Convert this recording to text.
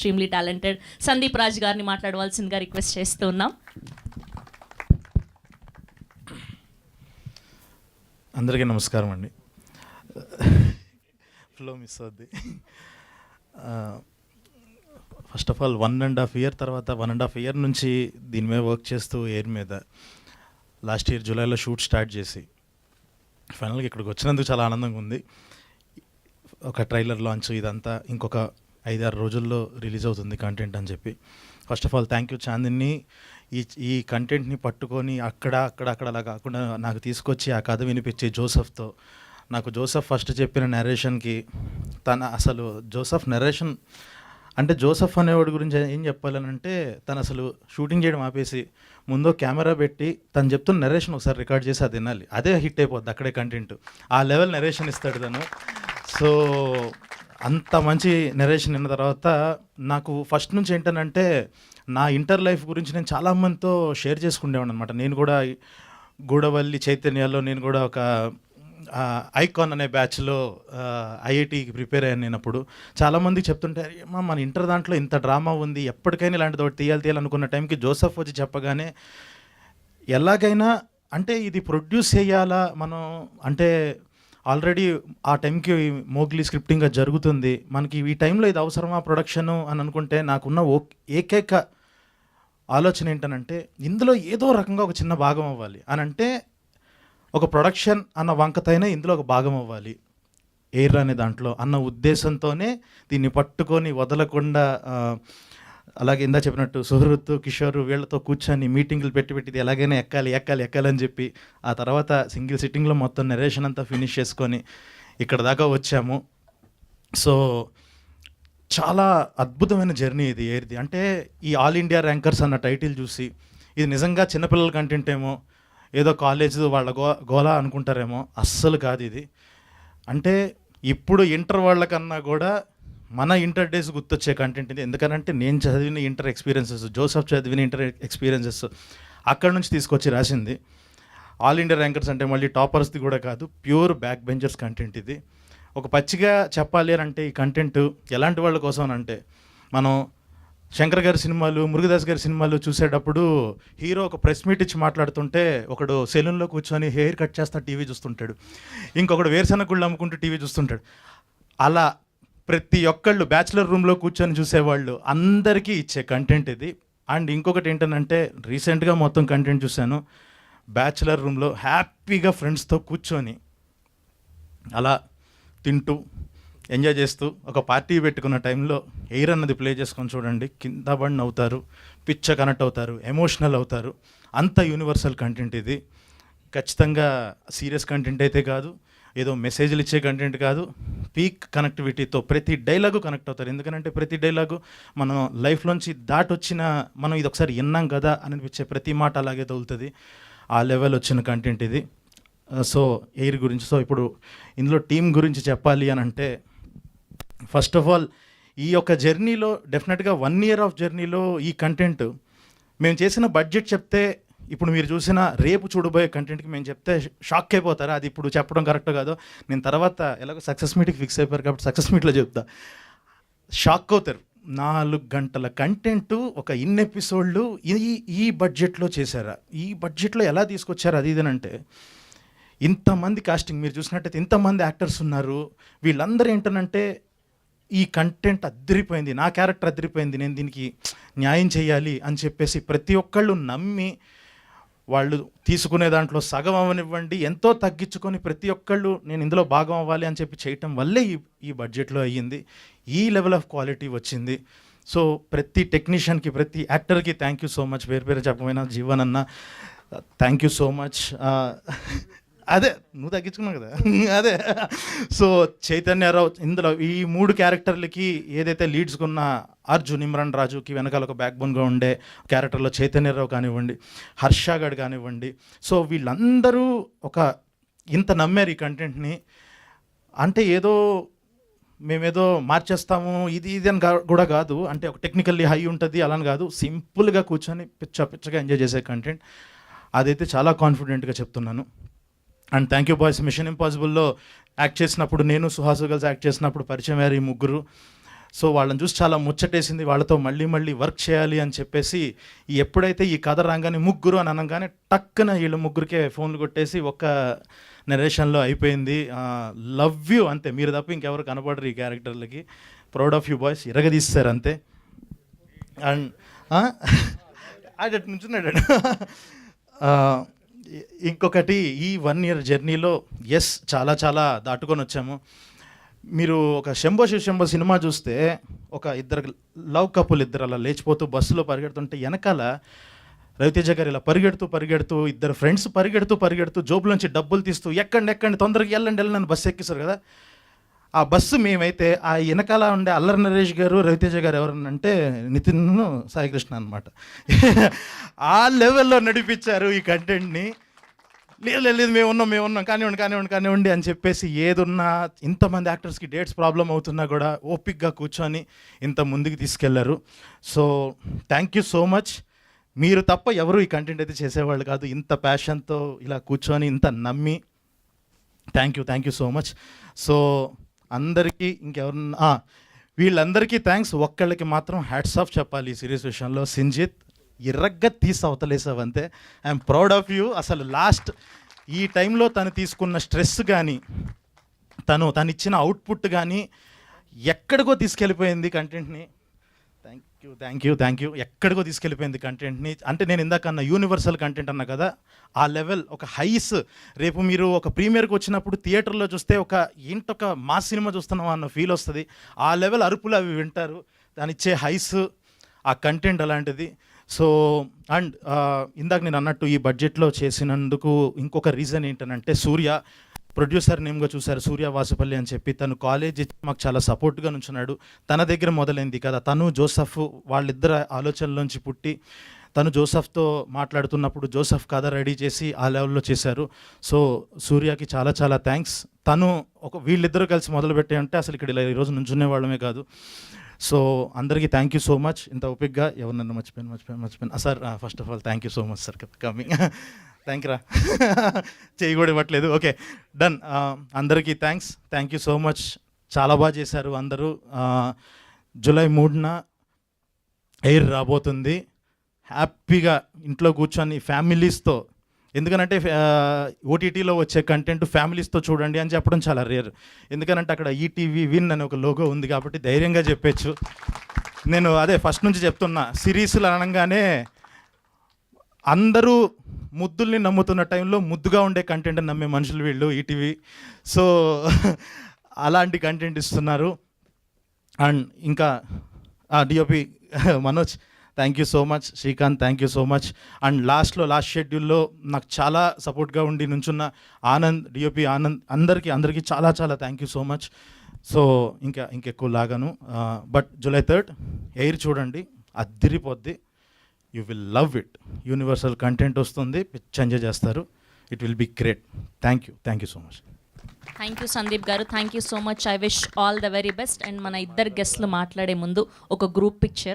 Extremely talented Sandeep Raj గారిని మాట్లాడవలసిందిగా request చేస్తూ ఉన్నాం. అందరికీ నమస్కారం అండి. ఫ్లో మిస్ అవుద్ది. ఫస్ట్ ఆఫ్ ఆల్ 1.5 year తర్వాత 1.5 year నుంచి దీని మీద వర్క్ చేస్తూ ఎయిర్ మీద లాస్ట్ ఇయర్ జూలైలో షూట్ స్టార్ట్ చేసి ఫైనల్గా ఇక్కడికి వచ్చినందుకు చాలా ఆనందంగా ఉంది. ఒక ట్రైలర్ లాంచ్ ఇదంతా ఇంకొక 5-6 రోజుల్లో రిలీజ్ అవుతుంది కంటెంట్ అని చెప్పి. First of all thank you Chandini. ఈ కంటెంట్ని పట్టుకొని అక్కడ అలా కాకుండా నాకు తీసుకొచ్చి ఆ కథ వినిపించి జోసెఫ్తో నాకు జోసెఫ్ ఫస్ట్ చెప్పిన నరేషన్కి అసలు జోసెఫ్ నరేషన్ అంటే జోసెఫ్ అనేవాడి గురించి ఏం చెప్పాలనంటే తను అసలు షూటింగ్ చేయడం ఆపేసి ముందు కెమెరా పెట్టి తను చెప్తున్న నరేషన్ ఒకసారి రికార్డ్ చేసి అది వినాలి, అదే హిట్ అయిపోద్ది అక్కడే కంటెంట్. ఆ లెవెల్ నరేషన్ ఇస్తాడు తను. సో అంత మంచి నరేషన్ విన్న తర్వాత నాకు ఫస్ట్ నుంచి ఏంటనంటే నా ఇంటర్ లైఫ్ గురించి నేను చాలామందితో షేర్ చేసుకునేవాడు అనమాట. నేను కూడా గూడవల్లి చైతన్యాలో నేను కూడా ఒక ఐకాన్ అనే బ్యాచ్లో ఐఐటికి ప్రిపేర్ అయ్యాను. నేను అప్పుడు చాలామందికి చెప్తుంటే అమ్మా మన ఇంటర్ దాంట్లో ఇంత డ్రామా ఉంది, ఎప్పటికైనా ఇలాంటిది ఒకటి తీయాలనుకున్న టైంకి జోసెఫ్ వచ్చి చెప్పగానే ఎలాగైనా అంటే ఇది ప్రొడ్యూస్ చేయాలా మనం అంటే ఆల్రెడీ ఆ టైంకి మోగ్లీ స్క్రిప్టింగ్గా జరుగుతుంది, మనకి ఈ టైంలో ఇది అవసరమా ప్రొడక్షను అని అనుకుంటే నాకున్న ఏకైక ఆలోచన ఏంటనంటే ఇందులో ఏదో రకంగా ఒక చిన్న భాగం అవ్వాలి అని అంటే ఒక ప్రొడక్షన్ అన్న వంకతైనా ఇందులో ఒక భాగం అవ్వాలి ఎయిర్ అనే దాంట్లో అన్న ఉద్దేశంతోనే దీన్ని పట్టుకొని వదలకుండా అలాగే ఇందా చెప్పినట్టు సుహృత్ కిషోర్ వీళ్ళతో కూర్చొని మీటింగ్లు పెట్టి ఎలాగైనా ఎక్కాలి అని చెప్పి ఆ తర్వాత సింగిల్ సిట్టింగ్లో మొత్తం నరేషన్ అంతా ఫినిష్ చేసుకొని ఇక్కడ దాకా వచ్చాము. సో చాలా అద్భుతమైన జర్నీ ఇది ఎయిర్ది. అంటే ఈ ఆల్ ఇండియా ర్యాంకర్స్ అన్న టైటిల్ చూసి ఇది నిజంగా చిన్నపిల్లల కంటెంట్ ఏమో, ఏదో కాలేజ్ వాళ్ళ గోలా అనుకుంటారేమో, అస్సలు కాదు ఇది. అంటే ఇప్పుడు ఇంటర్ వాళ్ళకన్నా కూడా మన ఇంటర్ డేస్ గుర్తొచ్చే కంటెంట్ ఇది. ఎందుకనంటే నేను చదివిన ఇంటర్ ఎక్స్పీరియన్సెస్, జోసెఫ్ చదివిన ఇంటర్ ఎక్స్పీరియన్సెస్ అక్కడ నుంచి తీసుకొచ్చి రాసింది. ఆల్ ఇండియా ర్యాంకర్స్ అంటే మళ్ళీ టాపర్స్ది కూడా కాదు, ప్యూర్ బ్యాక్ బెంచర్స్ కంటెంట్ ఇది. ఒక పచ్చిగా చెప్పాలి అని అంటే ఈ కంటెంట్ ఎలాంటి వాళ్ళ కోసం అంటే మనం శంకర్ గారి సినిమాలు, మురుగదాస్ గారి సినిమాలు చూసేటప్పుడు హీరో ఒక ప్రెస్ మీట్ ఇచ్చి మాట్లాడుతుంటే ఒకడు సెలూన్లో కూర్చొని హెయిర్ కట్ చేస్తా టీవీ చూస్తుంటాడు, ఇంకొకడు వేరుశనగ గుళ్ళు అమ్ముకుంటూ టీవీ చూస్తుంటాడు. అలా ప్రతి ఒక్కళ్ళు బ్యాచిలర్ రూమ్లో కూర్చొని చూసేవాళ్ళు అందరికీ ఇచ్చే కంటెంట్ ఇది. అండ్ ఇంకొకటి ఏంటంటే రీసెంట్గా మొత్తం కంటెంట్ చూశాను, బ్యాచిలర్ రూమ్లో హ్యాపీగా ఫ్రెండ్స్తో కూర్చొని అలా తింటూ ఎంజాయ్ చేస్తూ ఒక పార్టీ పెట్టుకున్న టైంలో ఎయిర్ అన్నది ప్లే చేసుకొని చూడండి, కింద పడి నవ్వుతారు, పిచ్చ కనెక్ట్ అవుతారు, ఎమోషనల్ అవుతారు. అంత యూనివర్సల్ కంటెంట్ ఇది. ఖచ్చితంగా సీరియస్ కంటెంట్ అయితే కాదు, ఏదో మెసేజ్లు ఇచ్చే కంటెంట్ కాదు, పీక్ కనెక్టివిటీతో ప్రతి డైలాగు కనెక్ట్ అవుతారు. ఎందుకంటే ప్రతి డైలాగు మనం లైఫ్లోంచి దాటొచ్చిన మనం ఇది ఒకసారి విన్నాం కదా అనిపించే ప్రతి మాట అలాగే తగులుతుంది. ఆ లెవెల్ వచ్చిన కంటెంట్ ఇది. సో ఎయిర్ గురించి సో ఇప్పుడు ఇందులో టీం గురించి చెప్పాలి అని అంటే ఫస్ట్ ఆఫ్ ఆల్ ఈ యొక్క జర్నీలో డెఫినెట్గా 1 year ఆఫ్ జర్నీలో ఈ కంటెంట్ మేము చేసిన బడ్జెట్ చెప్తే ఇప్పుడు మీరు చూసిన రేపు చూడబోయే కంటెంట్కి మేము చెప్తే షాక్ అయిపోతారు. అది ఇప్పుడు చెప్పడం కరెక్ట్ కాదు, నేను తర్వాత ఎలాగో సక్సెస్ మీట్కి ఫిక్స్ అయిపోయారు కాబట్టి సక్సెస్ మీట్లో చెప్తా, షాక్ అవుతారు. 4 గంటల కంటెంట్ ఒక ఎపిసోడ్లు ఈ బడ్జెట్లో చేశారా, ఈ బడ్జెట్లో ఎలా తీసుకొచ్చారు అది ఇదనంటే ఇంతమంది కాస్టింగ్ మీరు చూసినట్టయితే ఇంతమంది యాక్టర్స్ ఉన్నారు. వీళ్ళందరూ ఏంటనంటే ఈ కంటెంట్ అద్దరిపోయింది, నా క్యారెక్టర్ అద్దరిపోయింది, నేను దీనికి న్యాయం చేయాలి అని చెప్పేసి ప్రతి ఒక్కళ్ళు నమ్మి వాళ్ళు తీసుకునే దాంట్లో సగం అవనివ్వండి ఎంతో తగ్గించుకొని ప్రతి ఒక్కళ్ళు నేను ఇందులో భాగం అవ్వాలి అని చెప్పి చేయటం వల్లే ఈ బడ్జెట్లో అయ్యింది, ఈ లెవెల్ ఆఫ్ క్వాలిటీ వచ్చింది. సో ప్రతి టెక్నీషియన్కి ప్రతి యాక్టర్కి థ్యాంక్ యూ సో మచ్. పేరు చెప్పమైనా జీవన్ అన్న థ్యాంక్ యూ సో మచ్. అదే నువ్వు తగ్గించుకున్నావు కదా అదే. సో చైతన్యరావు ఇందులో ఈ 3 క్యారెక్టర్లకి ఏదైతే లీడ్స్కున్న అర్జున్, ఇమ్రాన్ రాజుకి వెనకాల ఒక బ్యాక్ బోన్గా ఉండే క్యారెక్టర్లో చైతన్యరావు కానివ్వండి, హర్షగాడ్ కానివ్వండి, సో వీళ్ళందరూ ఒక ఇంత నమ్మారు ఈ కంటెంట్ని. అంటే ఏదో మేమేదో మార్చేస్తాము ఇది అని కూడా కాదు, అంటే ఒక టెక్నికల్లీ హై ఉంటుంది అలా అని కాదు, సింపుల్గా కూర్చొని పిచ్చగా ఎంజాయ్ చేసే కంటెంట్. అదైతే చాలా కాన్ఫిడెంట్గా చెప్తున్నాను. And thank you boys. Mission ఇంపాసిబుల్లో యాక్ట్ చేసినప్పుడు నేను సుహాసు కలిసి యాక్ట్ చేసినప్పుడు పరిచయం అయ్యారు ఈ 3. సో వాళ్ళని చూసి చాలా ముచ్చటేసింది, వాళ్ళతో మళ్ళీ మళ్ళీ వర్క్ చేయాలి అని చెప్పేసి ఎప్పుడైతే ఈ కథ రాగానే ముగ్గురు అని అనగానే టక్కున వీళ్ళు ముగ్గురికే ఫోన్లు కొట్టేసి ఒక్క నరేషన్లో అయిపోయింది. లవ్ యూ అంతే, మీరు తప్ప ఇంకెవరు కనపడరు ఈ క్యారెక్టర్లకి. ప్రౌడ్ ఆఫ్ యూ బాయ్స్, ఇరగదీస్తారు అంతే. అండ్ అటు నుంచున్నాడు. ఇంకొకటి, ఈ 1 year జర్నీలో చాలా చాలా దాటుకొని వచ్చాము. మీరు ఒక శంభో శివశంభో సినిమా చూస్తే ఒక ఇద్దరు లవ్ కపుల్ ఇద్దరు అలా లేచిపోతూ బస్సులో పరిగెడుతుంటే వెనకాల రవితేజ గారు ఇలా పరిగెడుతూ ఇద్దరు ఫ్రెండ్స్ పరిగెడుతూ జోబులోంచి డబ్బులు తీస్తూ ఎక్కండి తొందరగా వెళ్ళండి బస్సు ఎక్కిస్తారు కదా. ఆ బస్సు మేమైతే ఆ వెనకాల ఉండే అల్లరి నరేష్ గారు రవితేజ గారు ఎవరనంటే నితిన్ సాయికృష్ణ అనమాట. ఆ లెవెల్లో నడిపించారు ఈ కంటెంట్ని. లేదు మేము ఉన్నాం కానివ్వండి అని చెప్పేసి ఏదున్నా ఇంతమంది యాక్టర్స్కి డేట్స్ ప్రాబ్లం అవుతున్నా కూడా ఓపిక్గా కూర్చొని ఇంత ముందుకు తీసుకెళ్లారు. So thank you so much. మీరు తప్ప ఎవరు ఈ కంటెంట్ అయితే చేసేవాళ్ళు కాదు, ఇంత ప్యాషన్తో ఇలా కూర్చొని ఇంత నమ్మి. Thank you so much. So అందరికీ ఇంకెవరన్నా వీళ్ళందరికీ థ్యాంక్స్. ఒక్కళ్ళకి మాత్రం హ్యాట్స్ ఆఫ్ చెప్పాలి ఈ సిరీస్ విషయంలో. సింజిత్ ఇరగ్గ తీసి అవతలేసావు అంతే. I'm proud of you. అసలు లాస్ట్ ఈ టైంలో తను తీసుకున్న స్ట్రెస్ కానీ తను ఇచ్చిన అవుట్పుట్ కానీ ఎక్కడికో తీసుకెళ్ళిపోయింది కంటెంట్ని. Thank you. ఎక్కడికో తీసుకెళ్ళిపోయింది కంటెంట్ని. అంటే నేను ఇందాక అన్న యూనివర్సల్ కంటెంట్ అన్నా కదా, ఆ లెవెల్ ఒక హైస్. రేపు మీరు ఒక ప్రీమియర్కి వచ్చినప్పుడు థియేటర్లో చూస్తే ఏంటొక మాస్ సినిమా చూస్తున్నాం అన్న ఫీల్ వస్తుంది. ఆ లెవెల్ అరుపులు అవి వింటారు. దానిచ్చే హైస్, ఆ కంటెంట్ అలాంటిది. సో అండ్ ఇందాక నేను అన్నట్టు ఈ బడ్జెట్లో చేసినందుకు ఇంకొక రీజన్ ఏంటనంటే సూర్య ప్రొడ్యూసర్ నేమ్గా చూశారు, సూర్య వాసుపల్లి అని చెప్పి. తను కాలేజ్ మాకు చాలా సపోర్ట్గా నుంచున్నాడు. తన దగ్గర మొదలైంది కదా. తను జోసఫ్ వాళ్ళిద్దరు ఆలోచనలోంచి పుట్టి తను జోసఫ్తో మాట్లాడుతున్నప్పుడు జోసఫ్ కథ రెడీ చేసి ఆ లెవెల్లో చేశారు. సో సూర్యకి చాలా చాలా థ్యాంక్స్. తను వీళ్ళిద్దరూ కలిసి మొదలుపెట్టే అంటే అసలు ఇక్కడ ఇలా ఈరోజు నుంచునే వాళ్ళమే కాదు. సో అందరికీ థ్యాంక్ యూ సో మచ్. ఇంత ఓపిక్గా ఎవరినన్నా మర్చిపోయాను sir. First of all thank you so much sir coming. Thank రా. చేయి కూడా ఇవ్వట్లేదు. Okay done. అందరికీ థ్యాంక్ యూ సో మచ్. చాలా బాగా చేశారు అందరూ. జూలై 3న ఎయిర్ రాబోతుంది. హ్యాపీగా ఇంట్లో కూర్చొని ఫ్యామిలీస్తో, ఎందుకనంటే ఓటీటీలో వచ్చే కంటెంట్ ఫ్యామిలీస్తో చూడండి అని చెప్పడం చాలా రేర్. ఎందుకనంటే అక్కడ ఈటీవీ విన్ అనే ఒక లోగో ఉంది కాబట్టి ధైర్యంగా చెప్పచ్చు. నేను అదే ఫస్ట్ నుంచి చెప్తున్నా, సిరీస్లు అనగానే అందరూ ముద్దుల్ని నమ్ముతున్న టైంలో ముద్దుగా ఉండే కంటెంట్ నమ్మే మనుషులు వీళ్ళు ఈటీవీ. సో అలాంటి కంటెంట్ ఇస్తున్నారు. అండ్ ఇంకా DOP Manoj thank you so much. Srikanth thank you so much. And last షెడ్యూల్లో నాకు చాలా సపోర్ట్గా ఉండి నుంచున్న ఆనంద్, డిఓపి ఆనంద్, అందరికీ చాలా చాలా thank you so much. So ఇంకెక్కువ లాగాను. బట్ July 3rd ఎయిర్ చూడండి, అద్దిరిపోద్ది. You will love it. Universal content వస్తుంది, పిచ్చి ఎంజాయ్ చేస్తారు. It will be great. Thank you so much. Thank you Sandeep గారు, thank you so much. I wish all the very best. And మన ఇద్దరు గెస్ట్లు మాట్లాడే ముందు ఒక గ్రూప్ పిక్చర్.